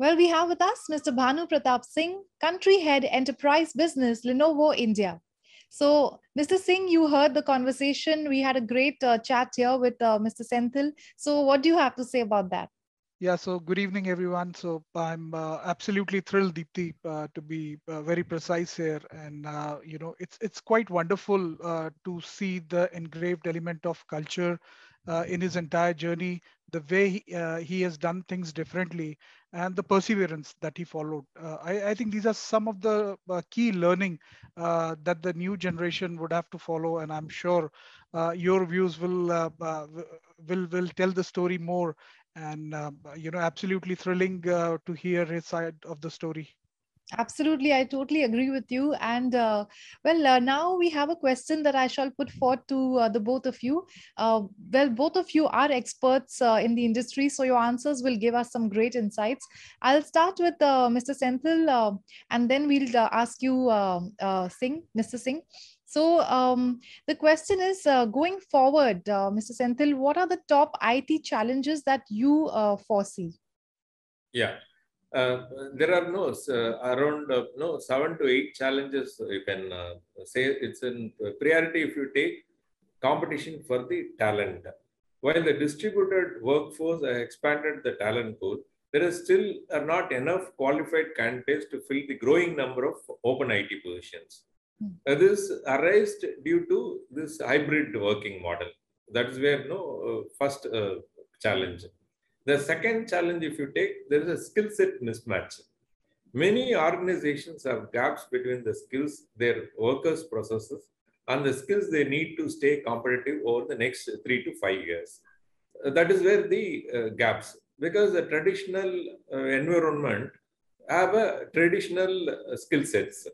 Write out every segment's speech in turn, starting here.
Well, we have with us Mr. Bhanu Pratap Singh, Country Head Enterprise Business, Lenovo India. So, Mr. Singh, you heard the conversation. We had a great chat here with Mr. Senthil. So, what do you have to say about that? Yeah, so good evening, everyone. So I'm absolutely thrilled, Deepthi, to be very precise here. And it's quite wonderful to see the engraved element of culture in his entire journey, the way he has done things differently, and the perseverance that he followed. I think these are some of the key learning that the new generation would have to follow, and I'm sure your views will tell the story more and absolutely thrilling to hear his side of the story. Absolutely, I totally agree with you. And now we have a question that I shall put forth to the both of you. Both of you are experts in the industry, so your answers will give us some great insights. I'll start with Mr. Senthil, and then we'll ask you, Singh, Mr. Singh. So the question is, going forward, Mr. Senthil, what are the top IT challenges that you foresee? Yeah. There are around 7 to 8 challenges you can say it's in priority if you take competition for the talent. While the distributed workforce has expanded the talent pool, there is still not enough qualified candidates to fill the growing number of open IT positions. This arose due to this hybrid working model. That is where first challenge. The second challenge, if you take, there is a skill set mismatch. Many organizations have gaps between the skills their workers possesses and the skills they need to stay competitive over the next 3 to 5 years. That is where the gaps, because the traditional environment have a traditional skill sets.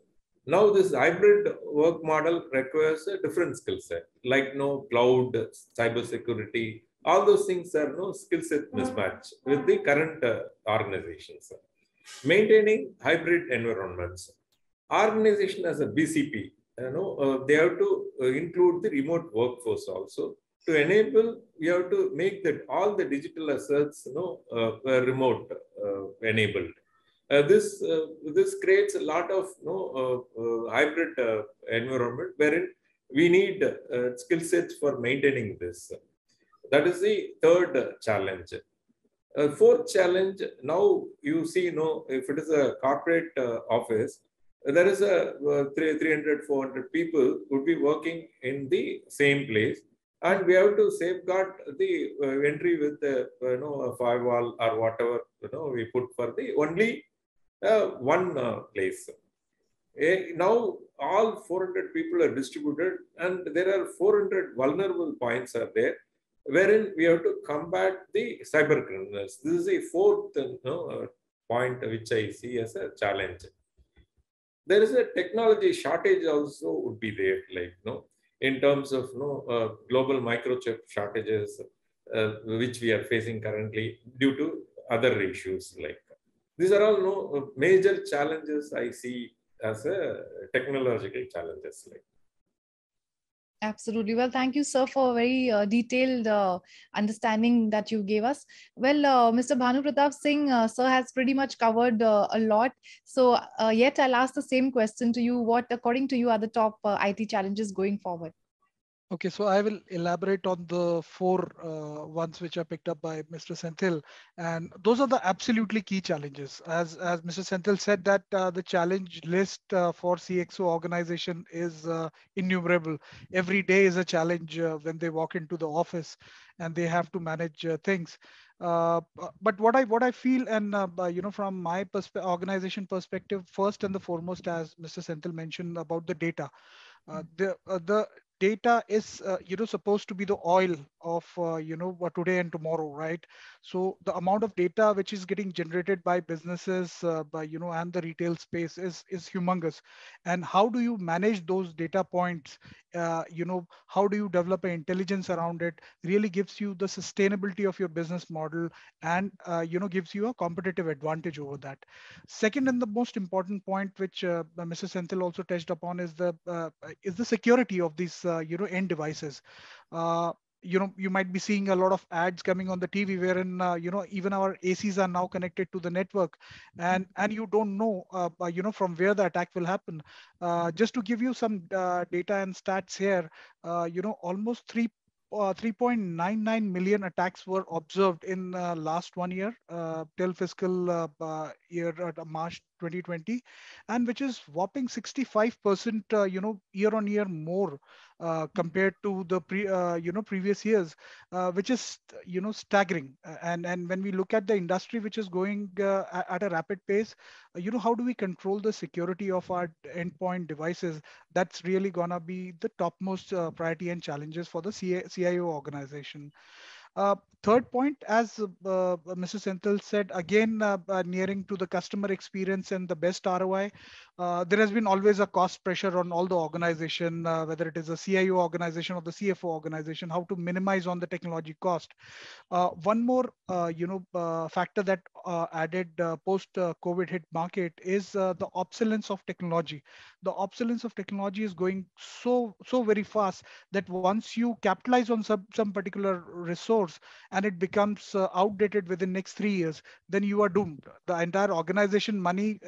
Now this hybrid work model requires a different skill set, like cloud, cyber security. All those things are no skill set mismatch with the current organizations. Maintaining hybrid environments. Organization as a BCP, they have to include the remote workforce also. To enable, you have to make that all the digital assets, remote enabled. This creates a lot of hybrid environment wherein we need skill sets for maintaining this. That is the third challenge. Fourth challenge, now you see, if it is a corporate office, there is a 300, 400 people would be working in the same place. And we have to safeguard the entry with the, a firewall or whatever, we put for the only one place. Now all 400 people are distributed and there are 400 vulnerable points are there wherein we have to combat the cyber criminals. This is the fourth point which I see as a challenge. There is a technology shortage also would be there, like in terms of global microchip shortages, which we are facing currently due to other issues. Like these are all major challenges I see as a technological challenges. Like. Absolutely. Well, thank you, sir, for a very detailed understanding that you gave us. Well, Mr. Bhanu Pratap Singh, sir has pretty much covered a lot. So yet I'll ask the same question to you. What, according to you, are the top IT challenges going forward? Okay, so I will elaborate on the four ones which are picked up by Mr. Senthil, and those are the absolutely key challenges. As Mr. Senthil said, that the challenge list for CXO organization is innumerable. Every day is a challenge when they walk into the office, and they have to manage things. But what I feel, and from my organization perspective, first and the foremost, as Mr. Senthil mentioned about the data, the data is supposed to be the oil of today and tomorrow, right? So the amount of data which is getting generated by businesses by and the retail space is humongous. And how do you manage those data points? How do you develop an intelligence around it? Really gives you the sustainability of your business model, and gives you a competitive advantage over that. Second, and the most important point, which Mr. Senthil also touched upon, is the security of these end devices. you might be seeing a lot of ads coming on the TV wherein even our ACs are now connected to the network, and you don't know from where the attack will happen. Just to give you some data and stats here, almost 3.99 million attacks were observed in last 1 year till fiscal year March 2020, and which is whopping 65% year on year more compared to the previous years, which is staggering. And when we look at the industry which is going at a rapid pace, how do we control the security of our endpoint devices? That's really gonna be the topmost priority and challenges for the CIO organization. Third point, as Mr. Senthil said, again, nearing to the customer experience and the best ROI, there has been always a cost pressure on all the organization, whether it is a CIO organization or the CFO organization, how to minimize on the technology cost. One more, factor that added post COVID hit market is the obsolescence of technology. The obsolescence of technology is going so very fast that once you capitalize on some particular resource and it becomes outdated within next 3 years, then you are doomed. The entire organization money,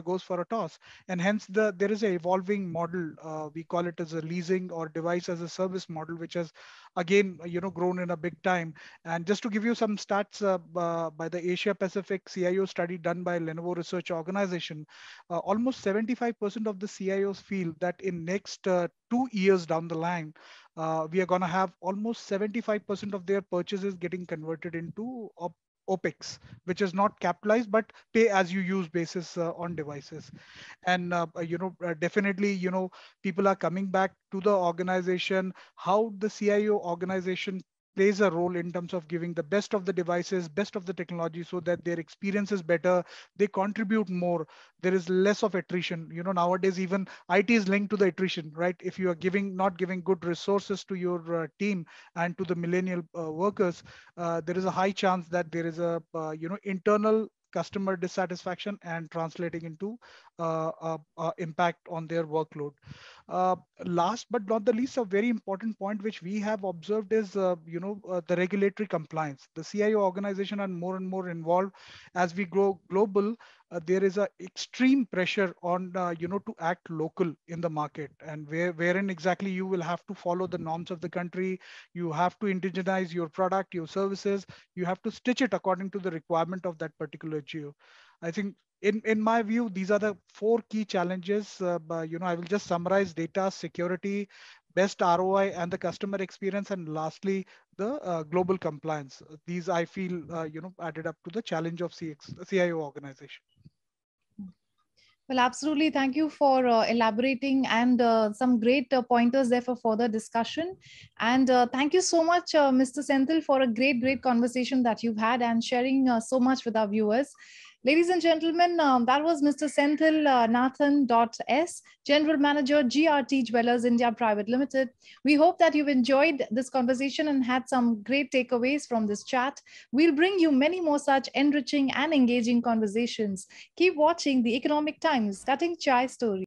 goes for a toss, and hence there is a evolving model. We call it as a leasing or device as a service model, which has again grown in a big time. And just to give you some stats by the Asia Pacific CIO study done by Lenovo Research Organization, almost 75% of the CIOs feel that in next 2 years down the line, we are going to have almost 75% of their purchases getting converted into OPEX, which is not capitalized but pay as you use basis on devices. And definitely, people are coming back to the organization, how the CIO organization plays a role in terms of giving the best of the devices, best of the technology, so that their experience is better, they contribute more, there is less of attrition. Nowadays even IT is linked to the attrition, right? If you are not giving good resources to your team and to the millennial workers, there is a high chance that there is a internal customer dissatisfaction and translating into impact on their workload. Last but not the least, a very important point which we have observed is the regulatory compliance. The CIO organization are more and more involved as we grow global. There is a extreme pressure on to act local in the market, and wherein exactly you will have to follow the norms of the country. You have to indigenize your product, your services. You have to stitch it according to the requirement of that particular geo. I think in my view, these are the four key challenges. But, I will just summarize: data security, best ROI, and the customer experience, and lastly, the global compliance. These I feel added up to the challenge of CIO organization. Well, absolutely. Thank you for elaborating and some great pointers there for further discussion. And thank you so much, Mr. Senthil, for a great conversation that you've had and sharing so much with our viewers. Ladies and gentlemen, that was Mr. Senthil Nathan.S, General Manager, GRT Dwellers India Private Limited. We hope that you've enjoyed this conversation and had some great takeaways from this chat. We'll bring you many more such enriching and engaging conversations. Keep watching the Economic Times Cutting Chai Story.